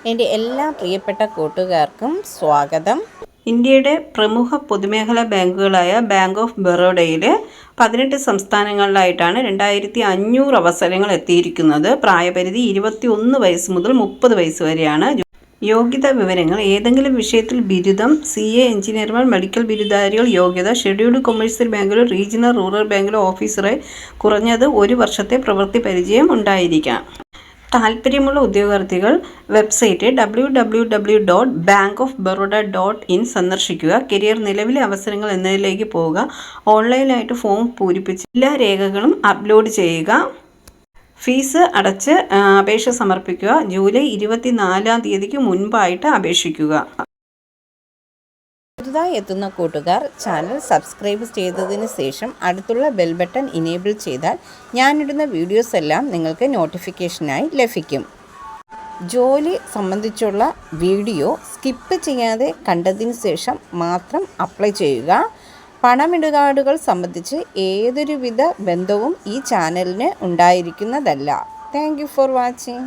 എൻ്റെ എല്ലാ പ്രിയപ്പെട്ട കൂട്ടുകാർക്കും സ്വാഗതം. ഇന്ത്യയുടെ പ്രമുഖ പൊതുമേഖലാ ബാങ്കുകളായ ബാങ്ക് ഓഫ് ബറോഡയിൽ 18 സംസ്ഥാനങ്ങളിലായിട്ടാണ് 2500 അവസരങ്ങൾ എത്തിയിരിക്കുന്നത്. പ്രായപരിധി 21 വയസ്സ് മുതൽ 30 വയസ്സ് വരെയാണ്. യോഗ്യതാ വിവരങ്ങൾ: ഏതെങ്കിലും വിഷയത്തിൽ ബിരുദം, CA എഞ്ചിനീയർമാർ, മെഡിക്കൽ ബിരുദധാരികൾ. യോഗ്യത: ഷെഡ്യൂൾഡ് കൊമേഴ്സ്യൽ ബാങ്കിലോ റീജിയണൽ റൂറൽ ബാങ്കിലോ ഓഫീസറായി കുറഞ്ഞത് 1 വർഷത്തെ പ്രവൃത്തി പരിചയം ഉണ്ടായിരിക്കണം. താൽപ്പര്യമുള്ള ഉദ്യോഗാർത്ഥികൾ വെബ്സൈറ്റ് www.bankofbaroda.in സന്ദർശിക്കുക. കരിയർ, നിലവിലെ അവസരങ്ങൾ എന്നതിലേക്ക് പോവുക. ഓൺലൈനായിട്ട് ഫോം പൂരിപ്പിച്ച് എല്ലാ രേഖകളും അപ്ലോഡ് ചെയ്യുക. ഫീസ് അടച്ച് അപേക്ഷ സമർപ്പിക്കുക. ജൂലൈ 24-ാം തീയതിക്ക് മുൻപായിട്ട് അപേക്ഷിക്കുക. പുതുതായി എത്തുന്ന കൂട്ടുകാർ ചാനൽ സബ്സ്ക്രൈബ് ചെയ്തതിന് ശേഷം അടുത്തുള്ള ബെൽ ബട്ടൺ ഇനേബിൾ ചെയ്താൽ ഞാനിടുന്ന വീഡിയോസ് എല്ലാം നിങ്ങൾക്ക് നോട്ടിഫിക്കേഷനായി ലഭിക്കും. ജോലി സംബന്ധിച്ചുള്ള വീഡിയോ സ്കിപ്പ് ചെയ്യാതെ കണ്ടതിന് ശേഷം മാത്രം അപ്ലൈ ചെയ്യുക. പണമിടപാടുകൾ സംബന്ധിച്ച് ഏതൊരുവിധ ബന്ധവും ഈ ചാനലിന് ഉണ്ടായിരിക്കുന്നതല്ല. Thank you for watching.